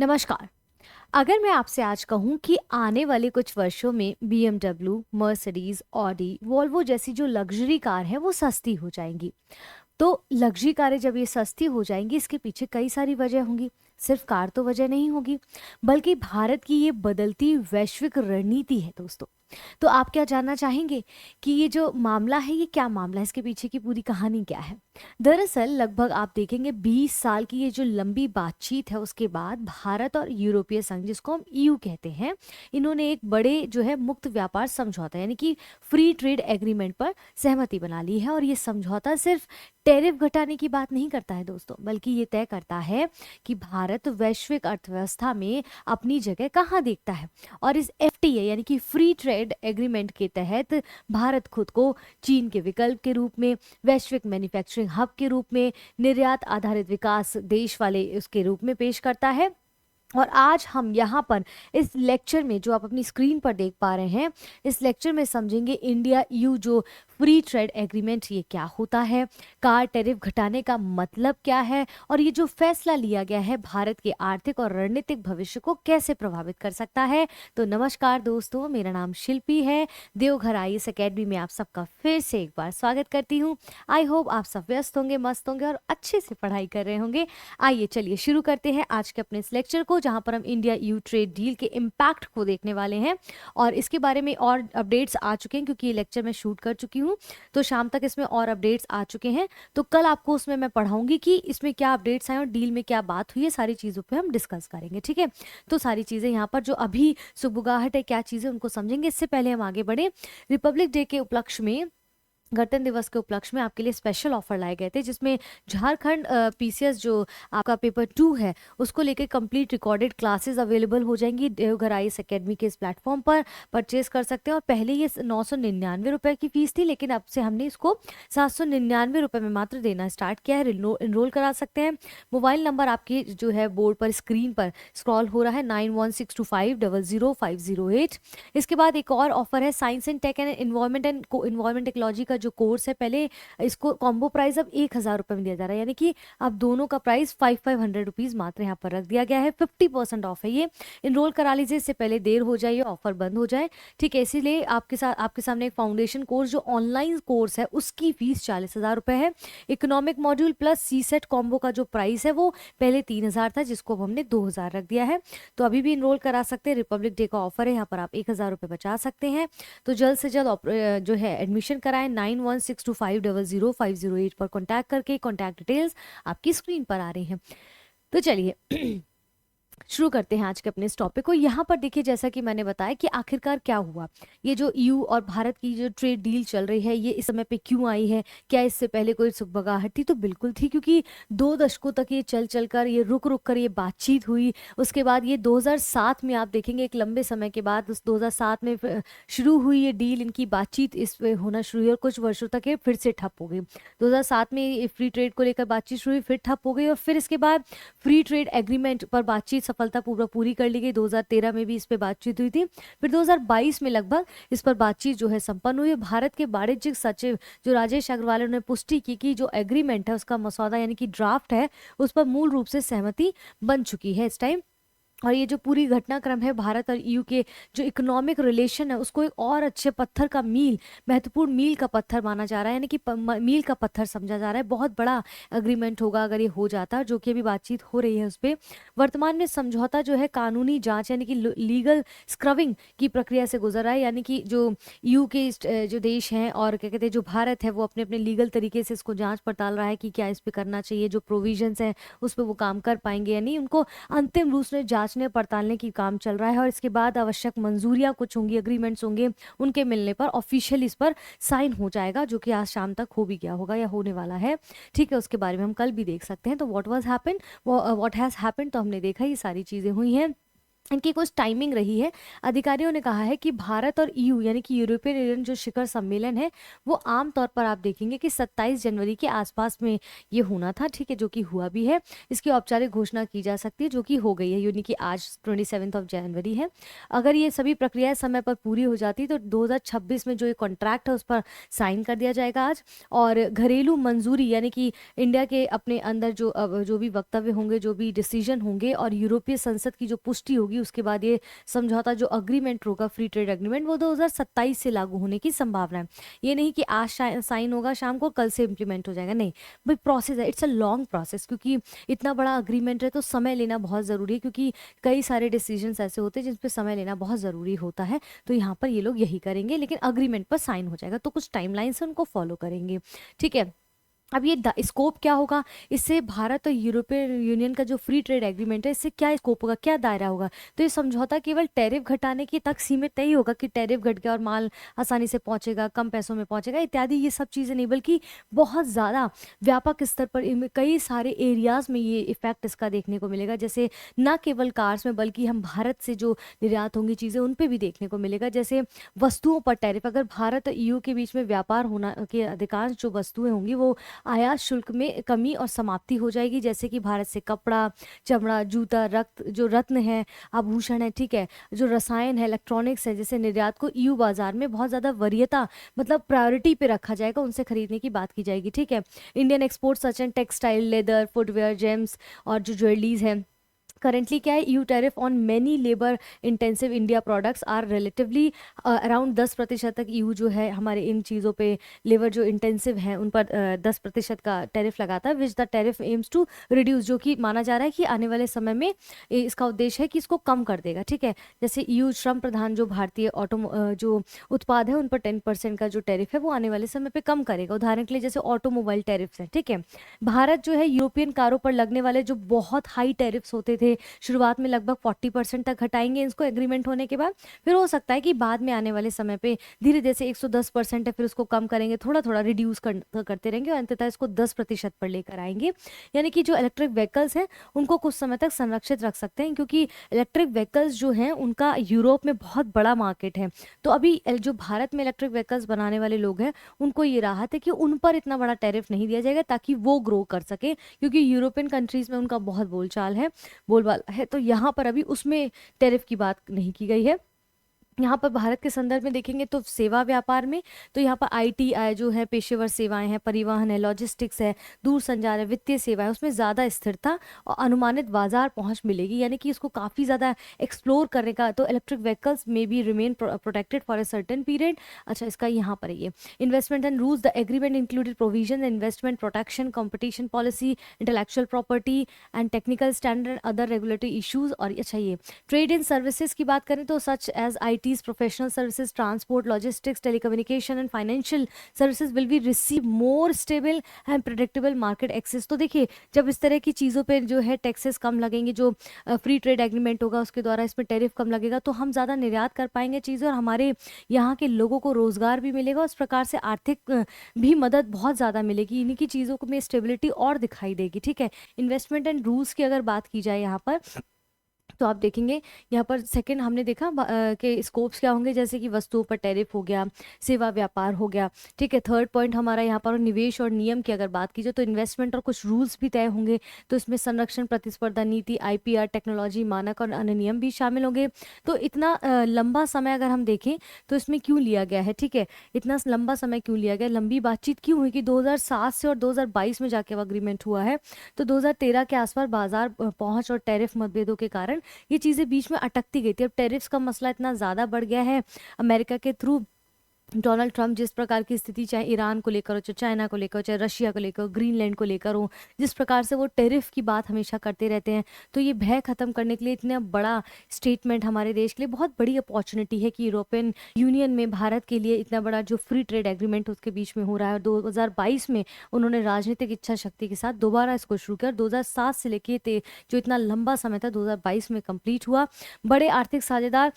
नमस्कार। अगर मैं आपसे आज कहूँ कि आने वाले कुछ वर्षों में बीएमडब्ल्यू, मर्सिडीज, ऑडी, वॉल्वो जैसी जो लग्जरी कार है वो सस्ती हो जाएंगी। तो लग्जरी कारें जब ये सस्ती हो जाएंगी, इसके पीछे कई सारी वजह होंगी। सिर्फ कार तो वजह नहीं होगी, बल्कि भारत की ये बदलती वैश्विक रणनीति है दोस्तों। तो आप क्या जानना चाहेंगे कि ये जो मामला है ये क्या मामला है, इसके पीछे की पूरी कहानी क्या है? दरअसल लगभग आप देखेंगे 20 साल की ये जो लंबी बातचीत है, उसके बाद भारत और यूरोपीय संघ, जिसको हम ईयू कहते हैं, इन्होंने एक बड़े जो है मुक्त व्यापार समझौता यानी कि फ्री ट्रेड एग्रीमेंट पर सहमति बना ली है। और ये समझौता सिर्फ टैरिफ घटाने की बात नहीं करता है दोस्तों, बल्कि ये तय करता है कि भारत वैश्विक अर्थव्यवस्था में अपनी जगह कहाँ देखता है। और इस एफटीए यानी कि फ्री ट्रेड एग्रीमेंट के तहत भारत खुद को चीन के विकल्प के रूप में, वैश्विक मैन्युफैक्चरिंग हब के रूप में, निर्यात आधारित विकास देश वाले उसके रूप में पेश करता है। और आज हम यहाँ पर इस लेक्चर में, जो आप अपनी स्क्रीन पर देख पा रहे हैं, इस लेक्चर में समझेंगे इंडिया यू जो फ्री ट्रेड एग्रीमेंट ये क्या होता है, कार टैरिफ घटाने का मतलब क्या है, और ये जो फैसला लिया गया है भारत के आर्थिक और रणनीतिक भविष्य को कैसे प्रभावित कर सकता है। तो नमस्कार दोस्तों, मेरा नाम शिल्पी है। देवघर आईएएस एकेडमी में आप सबका फिर से एक बार स्वागत करती हूँ। आई होप आप सब व्यस्त होंगे, मस्त होंगे और अच्छे से पढ़ाई कर रहे होंगे। आइए चलिए शुरू करते हैं आज के अपने इस लेक्चर को, जहां पर हम इंडिया यू ट्रेड डील के इम्पैक्ट को देखने वाले हैं। और इसके बारे में और अपडेट्स आ चुके हैं, क्योंकि ये लेक्चर मैं शूट कर चुकी हूँ, तो शाम तक इसमें और अपडेट्स आ चुके हैं। तो कल आपको उसमें मैं पढ़ाऊंगी कि इसमें क्या अपडेट्स आए और डील में क्या बात हुई है, सारी चीज़ों पे हम डिस्कस करेंगे। ठीक है, तो सारी चीज़ें यहाँ पर जो अभी सुबुगाहट है, क्या चीज़ें उनको समझेंगे। इससे पहले हम आगे बढ़े, रिपब्लिक डे के उपलक्ष्य में, गणतंत्र दिवस के उपलक्ष्य में आपके लिए स्पेशल ऑफर लाए गए थे, जिसमें झारखंड पीसीएस जो आपका पेपर 2 है, उसको लेकर कंप्लीट रिकॉर्डेड क्लासेस अवेलेबल हो जाएंगी देवघर आईएएस एकेडमी के इस प्लेटफॉर्म पर। परचेज कर सकते हैं। और पहले ये 999 रुपये की फीस थी, लेकिन अब से हमने इसको 799 रुपये में मात्र देना स्टार्ट किया है। इनरोल करा सकते हैं। मोबाइल नंबर आपकी जो है बोर्ड पर स्क्रीन पर स्क्रॉल हो रहा है, 9162500508। इसके बाद एक और ऑफर है, science and tech and environment technology का जो कोर्स है, पहले इसको कॉम्बो प्राइस अब 1000 रुपये में दिया जा रहा है, यानी कि अब दोनों का प्राइस 500 रुपीज मात्र यहाँ पर रख दिया गया है। 50% ऑफ है ये। इनरोल करा लीजिए, इससे पहले देर हो जाए, ऑफर बंद हो जाए। ठीक है, इसीलिए आपके सामने एक फाउंडेशन कोर्स जो ऑनलाइन कोर्स है, उसकी फीस 40,000 रुपये है। इकोनॉमिक मॉड्यूल प्लस सी सेट कॉम्बो का जो प्राइस है वो पहले 3000 था, जिसको अब हमने 2000 रख दिया है। तो अभी भी इनरोल करा सकते हैं, रिपब्लिक डे का ऑफर है, यहाँ पर आप 1000 रुपये बचा सकते हैं। तो जल्द से जल्द जो है एडमिशन कराएं। 9162500508 पर कॉन्टैक्ट करके, कॉन्टैक्ट डिटेल्स आपकी स्क्रीन पर आ रही हैं। तो चलिए शुरू करते हैं आज के अपने इस टॉपिक को। यहाँ पर देखिए, जैसा कि मैंने बताया कि आखिरकार क्या हुआ, ये जो ईयू और भारत की जो ट्रेड डील चल रही है, ये इस समय पे क्यों आई है? क्या इससे पहले कोई सुगबगाहट थी? तो बिल्कुल थी, क्योंकि 2 दशकों तक ये चल कर, ये रुक रुक कर ये बातचीत हुई। उसके बाद ये 2007 में आप देखेंगे, एक लंबे समय के बाद, उस 2007 में शुरू हुई ये डील, इनकी बातचीत इस पे होना शुरू हुई और कुछ वर्षों तक ये फिर से ठप हो गई। 2007 में ये फ्री ट्रेड को लेकर बातचीत शुरू हुई, फिर ठप हो गई, और फिर इसके बाद फ्री ट्रेड एग्रीमेंट पर बातचीत सफलतापूर्वक पूरी कर ली गई। 2013 में भी इस पर बातचीत हुई थी। फिर 2022 में लगभग इस पर बातचीत जो है संपन्न हुई। भारत के वाणिज्यिक सचिव जो राजेश अग्रवाल ने पुष्टि की कि जो एग्रीमेंट है, उसका मसौदा यानी कि ड्राफ्ट है, उस पर मूल रूप से सहमति बन चुकी है इस टाइम। और ये जो पूरी घटनाक्रम है, भारत और ईयू के जो इकोनॉमिक रिलेशन है, उसको एक और अच्छे पत्थर का महत्वपूर्ण मील का पत्थर माना जा रहा है, यानी कि मील का पत्थर समझा जा रहा है। बहुत बड़ा एग्रीमेंट होगा अगर ये हो जाता, जो कि अभी बातचीत हो रही है उस पर। वर्तमान में समझौता जो है कानूनी जांच यानी कि लीगल स्क्रविंग की प्रक्रिया से गुजर रहा है, यानी कि जो ईयू के जो देश हैं और क्या कहते हैं जो भारत है, वो अपने अपने लीगल तरीके से इसको जांच पड़ताल रहा है कि क्या इस पर करना चाहिए, जो प्रोविजंस हैं उस पर वो काम कर पाएंगे या नहीं। उनको अंतिम रूप से जांचने पड़तालने की काम चल रहा है, और इसके बाद आवश्यक मंजूरियां कुछ होंगी, एग्रीमेंट्स होंगे, उनके मिलने पर ऑफिशियल इस पर साइन हो जाएगा, जो कि आज शाम तक हो भी गया होगा या होने वाला है। ठीक है, उसके बारे में हम कल भी देख सकते हैं। तो व्हाट हैज हैपेंड, तो हमने देखा ये सारी चीजें हुई हैं। इनकी कुछ टाइमिंग रही है। अधिकारियों ने कहा है कि भारत और ईयू यानी कि यूरोपियन यूनियन जो शिखर सम्मेलन है वो आम तौर पर आप देखेंगे कि 27 जनवरी के आसपास में ये होना था, ठीक है, जो कि हुआ भी है। इसकी औपचारिक घोषणा की जा सकती है, जो कि हो गई है, यानी कि आज 27 जनवरी है। अगर ये सभी प्रक्रियाएं समय पर पूरी हो जाती तो 2026 में जो ये कॉन्ट्रैक्ट है उस पर साइन कर दिया जाएगा आज। और घरेलू मंजूरी यानी कि इंडिया के अपने अंदर जो भी वक्तव्य होंगे, जो भी डिसीजन होंगे और यूरोपीय संसद की जो पुष्टि होगी, उसके बाद ये समझौता जो अग्रीमेंट होगा, फ्री ट्रेड एग्रीमेंट, वो 2027 से लागू होने की संभावना है। ये नहीं कि आज साइन होगा शाम को, कल से इम्प्लीमेंट हो जाएगा, नहीं भाई, प्रोसेस है, इट्स अ लॉन्ग प्रोसेस, क्योंकि इतना बड़ा अग्रीमेंट है तो समय लेना बहुत ज़रूरी है, क्योंकि कई सारे डिसीजंस ऐसे होते हैं जिन पे समय लेना बहुत ज़रूरी होता है। तो यहाँ पर ये लोग यही करेंगे, लेकिन अग्रीमेंट पर साइन हो जाएगा, तो कुछ टाइमलाइंस है उनको फॉलो करेंगे, ठीक है। अब ये स्कोप क्या होगा, इससे भारत और यूरोपियन यूनियन का जो फ्री ट्रेड एग्रीमेंट है, इससे क्या स्कोप होगा, क्या दायरा होगा। तो ये समझौता केवल टैरिफ घटाने की तक सीमित नहीं होगा कि टैरिफ घट गया और माल आसानी से पहुंचेगा, कम पैसों में पहुंचेगा इत्यादि, ये सब चीज़ें नहीं, बल्कि बहुत ज़्यादा व्यापक स्तर पर कई सारे एरियाज में ये इफेक्ट इसका देखने को मिलेगा। जैसे न केवल कार्स में, बल्कि हम भारत से जो निर्यात होंगी चीज़ें उन पर भी देखने को मिलेगा। जैसे वस्तुओं पर टैरिफ, अगर भारत और ईयू के बीच में व्यापार होना के अधिकांश जो वस्तुएं होंगी वो आयात शुल्क में कमी और समाप्ति हो जाएगी। जैसे कि भारत से कपड़ा, चमड़ा, जूता, जो रत्न है, आभूषण है, ठीक है, जो रसायन है, इलेक्ट्रॉनिक्स है, जैसे निर्यात को ईयू बाजार में बहुत ज़्यादा वरीयता मतलब प्रायोरिटी पे रखा जाएगा, उनसे खरीदने की बात की जाएगी, ठीक है। Indian export such and textile, leather, footwear, gems और जो ज्वेलरीज है, करंटली क्या है, EU tariff on many labour intensive India products are relatively around 10% तक ईयू जो है हमारे इन चीज़ों पे लेबर जो इंटेंसिव हैं उन पर 10% का टैरिफ लगाता है, which the tariff aims to reduce, जो कि माना जा रहा है कि आने वाले समय में इसका उद्देश्य है कि इसको कम कर देगा, ठीक है। जैसे ईयू श्रम प्रधान जो भारतीय जो उत्पाद है उन पर 10% का जो टैरिफ है वो आने वाले समय पे कम करेगा। उदाहरण के लिए जैसे ऑटोमोबाइल टैरिफ्स हैं, ठीक है। भारत जो है यूरोपियन कारों पर लगने वाले जो बहुत हाई टैरिफ्स होते थे शुरुआत में लगभग 40% तक घटाएंगे इसको एग्रीमेंट होने के बाद। फिर हो सकता है कि बाद में आने वाले समय पे धीरे धीरे से 110% है, फिर उसको कम करेंगे, थोड़ा थोड़ा रिड्यूस करते रहेंगे और अंततः इसको 10% पर लेकर आएंगे। यानी कि जो इलेक्ट्रिक व्हीकल्स हैं उनको कुछ समय तक संरक्षित रख सकते हैं, क्योंकि इलेक्ट्रिक व्हीकल्स जो हैं उनका यूरोप में बहुत बड़ा मार्केट है। तो अभी जो भारत में इलेक्ट्रिक व्हीकल्स बनाने वाले लोग हैं उनको ये राहत है कि उन पर इतना बड़ा टैरिफ नहीं दिया जाएगा, ताकि वो ग्रो कर सके, क्योंकि यूरोपियन कंट्रीज में उनका बहुत बोलबाला है। तो यहाँ पर अभी उसमें टैरिफ की बात नहीं की गई है। यहाँ पर भारत के संदर्भ में देखेंगे तो सेवा व्यापार में, तो यहाँ पर आईटी जो है, पेशेवर सेवाएं हैं, परिवहन है, लॉजिस्टिक्स है, दूर संचार है, वित्तीय सेवाएं, उसमें ज़्यादा स्थिरता और अनुमानित बाजार पहुंच मिलेगी, यानी कि इसको काफ़ी ज़्यादा एक्सप्लोर करने का। तो इलेक्ट्रिक व्हीकल्स में be remain protected for a certain period. अच्छा, इसका यहाँ पर ये investment and rules, the agreement included provision investment protection, competition policy, intellectual property and technical standard, other regulatory issues. और अच्छा, ये ट्रेड इन सर्विसेज की बात करें तो such as ITs, professional services, transport, logistics, telecommunication and financial services will be receive more stable and predictable market access। तो देखिए, जब इस तरह की चीज़ों पे जो है टैक्सेस कम लगेंगे, जो फ्री ट्रेड एग्रीमेंट होगा उसके द्वारा इसमें टैरिफ कम लगेगा, तो हम ज़्यादा निर्यात कर पाएंगे चीज़ें और हमारे यहाँ के लोगों को रोज़गार भी मिलेगा। उस प्रकार से आर्थिक भी मदद बहुत ज़्यादा मिलेगी, इन्हीं की चीज़ों में स्टेबिलिटी और दिखाई देगी, ठीक है। इन्वेस्टमेंट एंड रूल्स की अगर बात की जाए यहाँ पर, तो आप देखेंगे यहाँ पर सेकंड हमने देखा कि स्कोप्स क्या होंगे, जैसे कि वस्तुओं पर टैरिफ हो गया, सेवा व्यापार हो गया, ठीक है। थर्ड पॉइंट हमारा यहाँ पर निवेश और नियम की अगर बात की जाए तो इन्वेस्टमेंट और कुछ रूल्स भी तय होंगे। तो इसमें संरक्षण, प्रतिस्पर्धा नीति, IPR, टेक्नोलॉजी, मानक और अन्य नियम भी शामिल होंगे। तो इतना लंबा समय अगर हम देखें तो इसमें क्यों लिया गया है, ठीक है, इतना लंबा समय क्यों लिया गया, लंबी बातचीत क्यों हुई कि 2007 से और 2022 में जाके अग्रीमेंट हुआ है। तो 2013 के आसपास बाजार पहुंच और टैरिफ मतभेदों के कारण ये चीज़ें बीच में अटकती गई थी। अब टैरिफ्स का मसला इतना ज़्यादा बढ़ गया है अमेरिका के थ्रू। डोनाल्ड ट्रंप जिस प्रकार की स्थिति, चाहे ईरान को लेकर हो, चाहे चाइना को लेकर हो, चाहे रशिया को लेकर हो, ग्रीनलैंड को लेकर हो, जिस प्रकार से वो टैरिफ की बात हमेशा करते रहते हैं, तो ये भय खत्म करने के लिए इतना बड़ा स्टेटमेंट हमारे देश के लिए बहुत बड़ी अपॉर्चुनिटी है कि यूरोपियन यूनियन में भारत के लिए इतना बड़ा जो फ्री ट्रेड एग्रीमेंट उसके बीच में हो रहा है। और 2022 में उन्होंने राजनीतिक इच्छा शक्ति के साथ दोबारा इसको शुरू किया और 2007 से लेके जो इतना लंबा समय था 2022 में कंप्लीट हुआ। बड़े आर्थिक साझेदार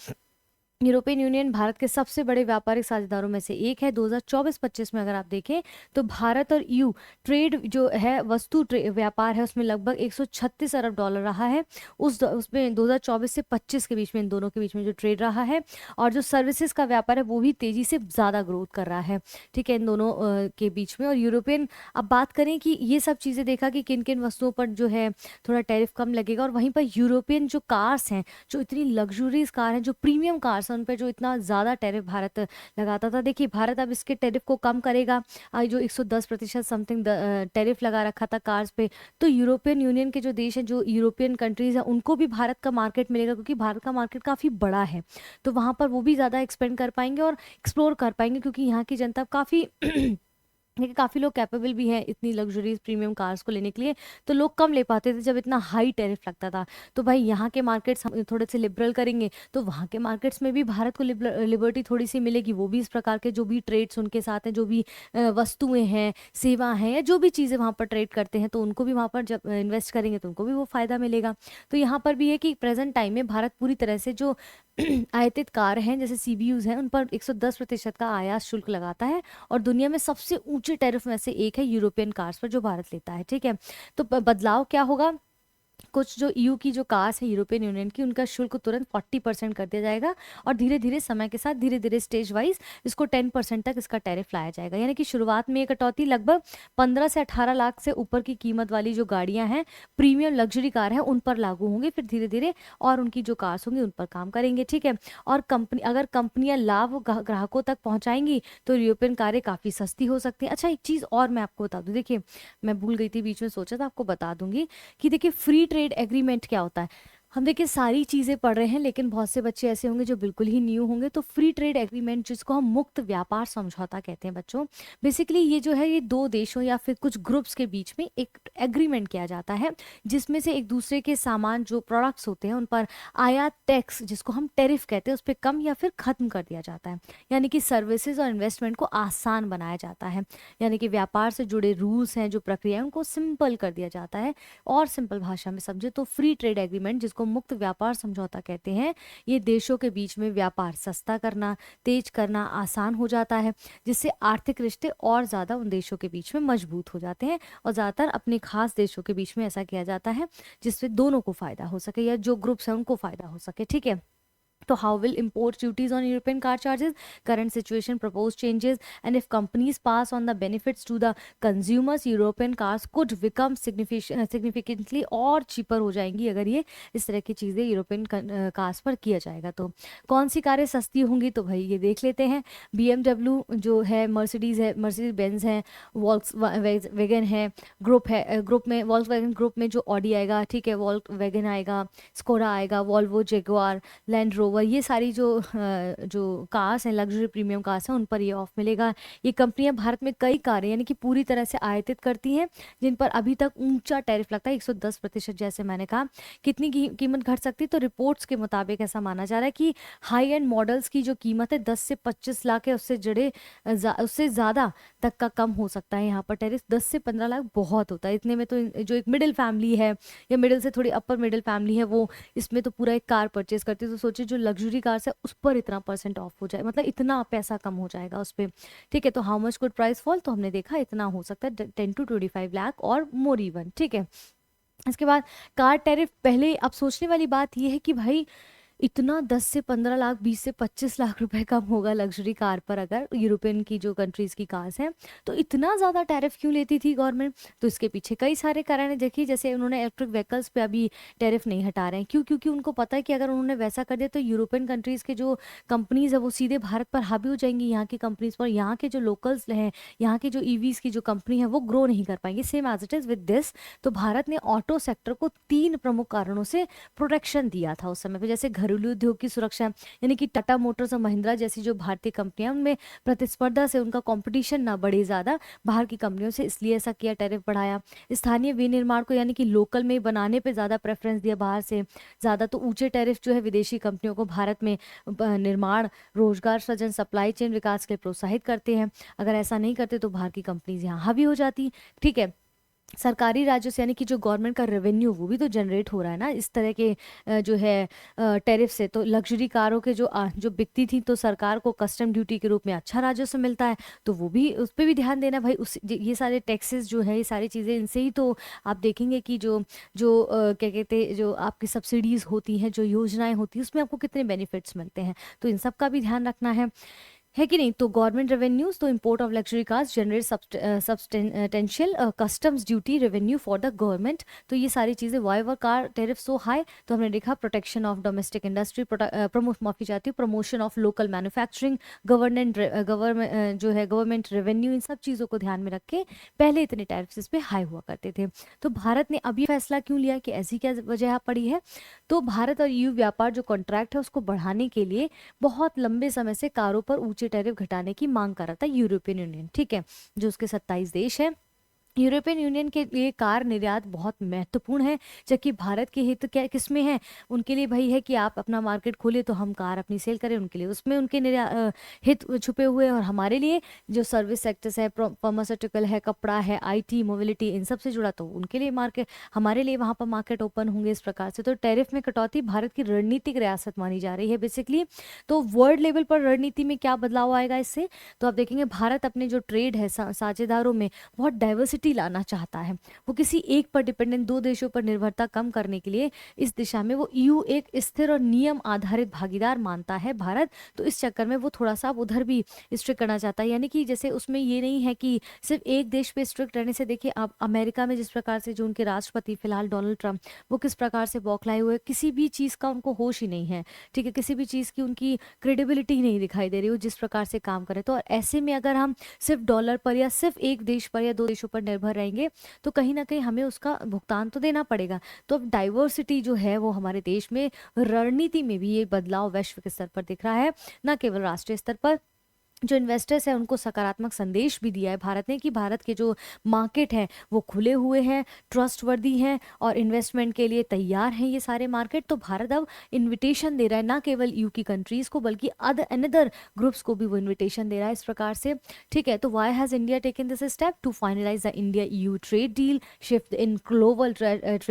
यूरोपियन यूनियन भारत के सबसे बड़े व्यापारिक साझेदारों में से एक है। 2024-25 में अगर आप देखें तो भारत और ईयू ट्रेड जो है वस्तु व्यापार है उसमें लगभग 136 अरब डॉलर रहा है। उसमें 2024 से 25 के बीच में इन दोनों के बीच में जो ट्रेड रहा है, और जो सर्विसेज का व्यापार है वो भी तेजी से ज़्यादा ग्रोथ कर रहा है, ठीक है, इन दोनों के बीच में। और यूरोपियन, अब बात करें कि ये सब चीज़ें देखा कि किन किन वस्तुओं पर जो है थोड़ा टैरिफ कम लगेगा, और वहीं पर यूरोपियन जो कार्स हैं, जो इतनी लग्जरीज कार हैं, जो प्रीमियम कार्स हैं, उन पर जो इतना ज़्यादा टैरिफ भारत लगाता था, देखिए भारत अब इसके टैरिफ को कम करेगा। जो 110% समथिंग टैरिफ लगा रखा था कार्स पे, तो यूरोपियन यूनियन के जो देश हैं, जो यूरोपियन कंट्रीज़ हैं, उनको भी भारत का मार्केट मिलेगा, क्योंकि भारत का मार्केट काफ़ी बड़ा है, तो वहाँ पर वो भी ज़्यादा एक्सपेंड कर पाएंगे और एक्सप्लोर कर पाएंगे, क्योंकि यहाँ की जनता काफ़ी देखिए काफ़ी लोग कैपेबल भी हैं इतनी लग्जरीज प्रीमियम कार्स को लेने के लिए, तो लोग कम ले पाते थे जब इतना हाई टैरिफ लगता था। तो भाई यहाँ के मार्केट्स हम थोड़े से लिबरल करेंगे, तो वहाँ के मार्केट्स में भी भारत को लिबर्टी थोड़ी सी मिलेगी। वो भी इस प्रकार के जो भी ट्रेड्स उनके साथ हैं, जो भी वस्तुएं हैं, सेवा हैं, या जो भी चीज़ें वहाँ पर ट्रेड करते हैं, तो उनको भी वहाँ पर जब इन्वेस्ट करेंगे तो उनको भी वो फ़ायदा मिलेगा। तो यहाँ पर भी है कि प्रेजेंट टाइम में भारत पूरी तरह से जो आयातित कार हैं जैसे सीबीयूज हैं, उन पर 110% का आयात शुल्क लगाता है, और दुनिया में सबसे ऊंचे टैरिफ में से एक है यूरोपियन कार्स पर जो भारत लेता है, ठीक है। तो बदलाव क्या होगा, कुछ जो ईयू की जो कार्स है यूरोपियन यूनियन की, उनका शुल्क तुरंत 40% कर दिया जाएगा, और धीरे धीरे समय के साथ धीरे धीरे स्टेज वाइज इसको 10% तक इसका टैरिफ लाया जाएगा। यानी कि शुरुआत में ये कटौती लगभग 15 से 18 लाख से ऊपर की कीमत वाली जो गाड़ियां हैं, प्रीमियम लग्जरी कार है, उन पर लागू होंगी, फिर धीरे धीरे और उनकी जो कार्स होंगी उन पर काम करेंगे, ठीक है। और अगर कंपनियां लाभ ग्राहकों तक पहुंचाएंगी तो यूरोपियन कारें काफ़ी सस्ती हो सकती हैं। अच्छा, एक चीज़ और मैं आपको बता दूं, देखिए मैं भूल गई थी, बीच में सोचा था आपको बता दूंगी कि देखिए फ्री ट्रेड एग्रीमेंट क्या होता है। हम देखिए सारी चीज़ें पढ़ रहे हैं, लेकिन बहुत से बच्चे ऐसे होंगे जो बिल्कुल ही न्यू होंगे। तो फ्री ट्रेड एग्रीमेंट, जिसको हम मुक्त व्यापार समझौता कहते हैं बच्चों, बेसिकली ये जो है ये दो देशों या फिर कुछ ग्रुप्स के बीच में एक एग्रीमेंट किया जाता है, जिसमें से एक दूसरे के सामान जो प्रोडक्ट्स होते हैं उन पर आयात टैक्स, जिसको हम टैरिफ कहते हैं, उस पर कम या फिर खत्म कर दिया जाता है। यानी कि सर्विसेज और इन्वेस्टमेंट को आसान बनाया जाता है, यानी कि व्यापार से जुड़े रूल्स हैं, जो प्रक्रिया है, उनको सिंपल कर दिया जाता है। और सिंपल भाषा में समझे तो फ्री ट्रेड एग्रीमेंट, जिसको मुक्त व्यापार समझौता कहते हैं, ये देशों के बीच में व्यापार सस्ता करना, तेज करना आसान हो जाता है, जिससे आर्थिक रिश्ते और ज़्यादा उन देशों के बीच में मजबूत हो जाते हैं। और ज़्यादातर अपने खास देशों के बीच में ऐसा किया जाता है जिससे दोनों को फ़ायदा हो सके, या जो ग्रुप्स हैं उनको फ़ायदा हो सके, ठीक है। तो how will import duties on European car charges? Current situation, proposed changes, and if companies pass on the benefits to the consumers, European cars could become significantly और cheaper हो जाएंगी अगर ये इस तरह की चीज़ें यूरोपियन कार्स पर किया जाएगा। तो कौन सी कारें सस्ती होंगी, तो भाई ये देख लेते हैं। BMW जो है, मर्सिडीज़ है, मर्सिडीज बेंज है, वॉल्क्स वैगन है, ग्रुप में वॉल्क्स वैगन ग्रुप में जो ऑडी आएगा, ठीक है, वॉल्क्स वैगन आएगा, स्कोडा आएगा, वॉल्वो, जेगुआर, लैंड रोवर, ये सारी जो कार्स हैं, लग्जरी प्रीमियम कार्स हैं, उन पर ये ऑफ मिलेगा। ये कंपनियां भारत में कई कारें यानी कि पूरी तरह से आयातित करती हैं, जिन पर अभी तक ऊंचा टैरिफ लगता है 110%। जैसे मैंने कहा, कितनी कीमत घट सकती है, तो रिपोर्ट्स के मुताबिक ऐसा माना जा रहा है कि हाई एंड मॉडल्स की जो कीमत है 10 से 25 लाख है, उससे ज़्यादा तक का कम हो सकता है यहाँ पर टैरिफ। 10 से 15 लाख बहुत होता है, इतने में तो जो एक मिडिल फैमिली है या मिडिल से थोड़ी अपर मिडिल फैमिली है, वो इसमें तो पूरा एक कार परचेज करती है। तो सोचिए जो लग्जरी कार्स है उस पर इतना % ऑफ हो जाए, मतलब इतना पैसा कम हो जाएगा उस पर, ठीक है। तो how much good price fall, तो हमने देखा इतना हो सकता है 10 to 25 लाख और मोर इवन, ठीक है। इसके बाद कार टैरिफ, पहले अब सोचने वाली बात यह है कि भाई इतना 10 से 15 लाख, 20 से 25 लाख रुपए कम होगा लग्जरी कार पर अगर यूरोपियन की जो कंट्रीज़ की कार्स हैं, तो इतना ज़्यादा टैरिफ क्यों लेती थी गवर्नमेंट? तो इसके पीछे कई सारे कारण हैं। देखिए जैसे उन्होंने इलेक्ट्रिक व्हीकल्स पे अभी टैरिफ नहीं हटा रहे हैं, क्यों? क्योंकि उनको पता है कि अगर उन्होंने वैसा कर दिया तो यूरोपियन कंट्रीज़ के जो कंपनीज़ है वो सीधे भारत पर हावी हो जाएंगी, यहाँ की कंपनीज़ पर। यहाँ के जो लोकल्स हैं, यहाँ के जो ईवीज़ की जो कंपनी है वो ग्रो नहीं कर पाएंगे। Same as it is with this, तो भारत ने ऑटो सेक्टर को 3 प्रमुख कारणों से प्रोटेक्शन दिया था उस समय पे। जैसे घरेलू उद्योग की सुरक्षा, यानी कि टाटा मोटर्स और महिंद्रा जैसी जो भारतीय कंपनियां, उनमें प्रतिस्पर्धा से उनका कंपटीशन ना बढ़े ज़्यादा बाहर की कंपनियों से, इसलिए ऐसा किया, टैरिफ बढ़ाया। स्थानीय विनिर्माण को, यानी कि लोकल में बनाने पे ज़्यादा प्रेफरेंस दिया बाहर से ज़्यादा। तो ऊंचे टैरिफ जो है विदेशी कंपनियों को भारत में निर्माण, रोजगार सृजन, सप्लाई चेन विकास के लिए प्रोत्साहित करते हैं। अगर ऐसा नहीं करते तो बाहर की कंपनीज यहाँ हावी हो जाती, ठीक है। सरकारी राजस्व यानी कि जो गवर्नमेंट का रेवेन्यू वो भी तो जनरेट हो रहा है ना इस तरह के जो है टैरिफ से। तो लग्जरी कारों के जो बिकती थी तो सरकार को कस्टम ड्यूटी के रूप में अच्छा राजस्व मिलता है, तो वो भी उस पे भी ध्यान देना भाई। ये सारे टैक्सेस जो है, ये सारी चीज़ें, इनसे ही तो आप देखेंगे कि जो जो क्या कहते हैं, जो आपकी सब्सिडीज़ होती हैं, जो योजनाएं होती हैं, उसमें आपको कितने बेनिफिट्स मिलते हैं, तो इन सब का भी ध्यान रखना है कि नहीं। तो गवर्नमेंट रेवेन्यूज, तो import of luxury cars generate substantial customs duty revenue for the government. तो ये सारी चीज़ें, why were car tariff so high, तो हमने देखा प्रोटेक्शन ऑफ डोमेस्टिक इंडस्ट्री, माफी चाहती हूँ, promotion of local manufacturing, government जो है गवर्नमेंट रेवेन्यू, इन सब चीज़ों को ध्यान में रख के पहले इतने टैरिफ्स इस पे हाई हुआ करते थे। तो भारत ने अब ये फैसला क्यों लिया, कि ऐसी क्या वजह पड़ी है। तो भारत और ईयू व्यापार जो कॉन्ट्रैक्ट है उसको बढ़ाने के लिए बहुत लंबे समय से कारों पर ऊंचे टैरिफ घटाने की मांग कर रहा था यूरोपियन यूनियन, ठीक है, जो उसके 27 देश है। यूरोपियन यूनियन के लिए कार निर्यात बहुत महत्वपूर्ण है, जबकि भारत के हित क्या किसमें है, उनके लिए भाई है कि आप अपना मार्केट खोले तो हम कार अपनी सेल करें, उनके लिए उसमें उनके हित छुपे हुए हैं। और हमारे लिए जो सर्विस सेक्टर्स है, फार्मास्यूटिकल है, कपड़ा है, आईटी, मोबिलिटी, इन सब से जुड़ा, तो उनके लिए मार्केट, हमारे लिए वहाँ पर मार्केट ओपन होंगे इस प्रकार से। तो टैरिफ में कटौती भारत की रणनीतिक रियासत मानी जा रही है बेसिकली। तो वर्ल्ड लेवल पर रणनीति में क्या बदलाव आएगा इससे, तो आप देखेंगे भारत अपने जो ट्रेड है साझेदारों में बहुत डाइवर्सिटी लाना चाहता है। वो किसी एक पर डिपेंडेंट, दो देशों पर निर्भरता कम करने के लिए इस दिशा में वो ईयू एक स्थिर और नियम आधारित भागीदार मानता है भारत। तो इस चक्कर में वो थोड़ा सा उधर भी स्ट्रिक्ट करना चाहता है, यानी कि जैसे उसमें ये नहीं है कि सिर्फ एक देश पे स्ट्रिक्ट रहने से। देखिए आप अमेरिका में जिस प्रकार से जो उनके राष्ट्रपति फिलहाल डोनाल्ड ट्रंप, वो किस प्रकार से बौखलाए हुए, किसी भी चीज़ का उनको होश ही नहीं है, ठीक है, किसी भी चीज़ की उनकी क्रेडिबिलिटी नहीं दिखाई दे रही हो जिस प्रकार से काम करे। तो ऐसे में अगर हम सिर्फ डॉलर पर या सिर्फ एक देश पर या दो देशों पर निर्भर रहेंगे तो कहीं ना कहीं हमें उसका भुगतान तो देना पड़ेगा। तो अब डाइवर्सिटी जो है वो हमारे देश में रणनीति में भी ये बदलाव वैश्विक स्तर पर दिख रहा है, न केवल राष्ट्रीय स्तर पर। जो इन्वेस्टर्स हैं उनको सकारात्मक संदेश भी दिया है भारत ने कि भारत के जो मार्केट हैं वो खुले हुए हैं, ट्रस्टवर्दी हैं और इन्वेस्टमेंट के लिए तैयार हैं ये सारे मार्केट। तो भारत अब इनविटेशन दे रहा है ना केवल यू की कंट्रीज को बल्कि अनदर ग्रुप्स को भी वो इनविटेशन दे रहा है इस प्रकार से, ठीक है। तो why has India taken this step to finalise the India EU trade deal, shift in global trade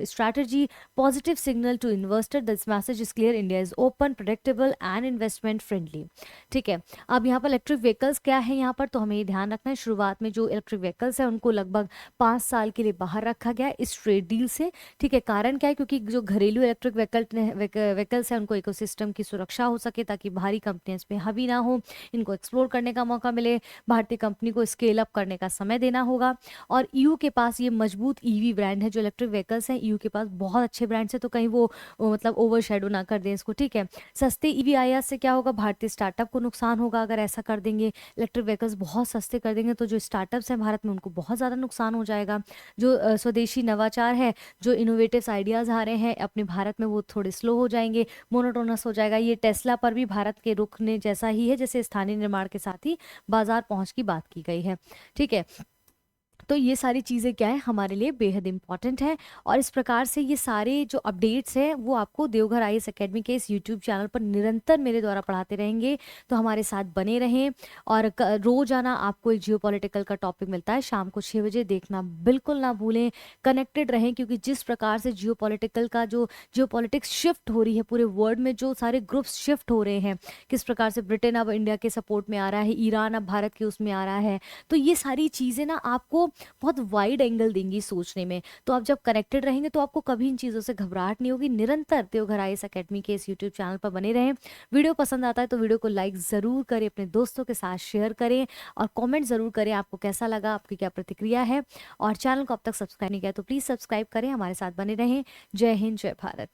strategy, positive signal to investor, this message is clear, India is open, predictable and investment friendly, ठीक है। अब यहाँ पर electric vehicles क्या है यहाँ पर, तो हमें ये ध्यान रखना है शुरुआत में जो इलेक्ट्रिक व्हीकल्स है उनको लगभग 5 साल के लिए बाहर रखा गया है इस ट्रेड डील से, ठीक है। कारण क्या है, क्योंकि जो घरेलू इलेक्ट्रिक व्हीकल्स है उनको इकोसिस्टम की सुरक्षा हो सके ताकि बाहरी कंपनियां इस पर हावी ना हो, इनको एक्सप्लोर करने का मौका मिले, भारतीय कंपनी को स्केल अप करने का समय देना होगा। और ईयू के पास ये मजबूत ईवी ब्रांड है, जो इलेक्ट्रिक व्हीकल्स हैं ईयू के पास बहुत अच्छे ब्रांड्स है, तो कहीं वो मतलब ओवरशैडो ना कर दें इसको, ठीक है। सस्ते ईवी आयात से क्या होगा, भारतीय स्टार्टअप को नुकसान होगा अगर ऐसा कर देंगे, इलेक्ट्रिक व्हीकल्स बहुत सस्ते कर देंगे तो जो स्टार्टअप्स हैं भारत में उनको बहुत ज़्यादा नुकसान हो जाएगा। जो स्वदेशी नवाचार है, जो इनोवेटिव आइडियाज़ आ रहे हैं अपने भारत में वो थोड़े स्लो हो जाएंगे, मोनोटोनस हो जाएगा। ये टेस्ला पर भी भारत के रुकने जैसा ही है, जैसे स्थानीय निर्माण के साथ ही बाजार पहुंच की बात की गई है, ठीक है। तो ये सारी चीज़ें क्या है हमारे लिए बेहद इंपॉर्टेंट है। और इस प्रकार से ये सारे जो अपडेट्स हैं वो आपको देवघर आईएएस एकेडमी के इस यूट्यूब चैनल पर निरंतर मेरे द्वारा पढ़ाते रहेंगे, तो हमारे साथ बने रहें। और रोजाना आपको एक जियोपॉलिटिकल का टॉपिक मिलता है शाम को 6 बजे, देखना बिल्कुल ना भूलें, कनेक्टेड रहें, क्योंकि जिस प्रकार से जियोपॉलिटिकल का जो जियोपॉलिटिक्स शिफ्ट हो रही है पूरे वर्ल्ड में, जो सारे ग्रुप्स शिफ्ट हो रहे हैं, किस प्रकार से ब्रिटेन अब इंडिया के सपोर्ट में आ रहा है, ईरान अब भारत के उसमें आ रहा है, तो ये सारी चीज़ें ना आपको बहुत वाइड एंगल देंगी सोचने में। तो आप जब कनेक्टेड रहेंगे तो आपको कभी इन चीज़ों से घबराहट नहीं होगी। निरंतर देवघर आईएएस एकेडमी के इस यूट्यूब चैनल पर बने रहें। वीडियो पसंद आता है तो वीडियो को लाइक ज़रूर करें, अपने दोस्तों के साथ शेयर करें और कमेंट ज़रूर करें आपको कैसा लगा, आपकी क्या प्रतिक्रिया है। और चैनल को अब तक सब्सक्राइब नहीं किया तो प्लीज़ सब्सक्राइब करें, हमारे साथ बने रहें। जय हिंद, जय भारत।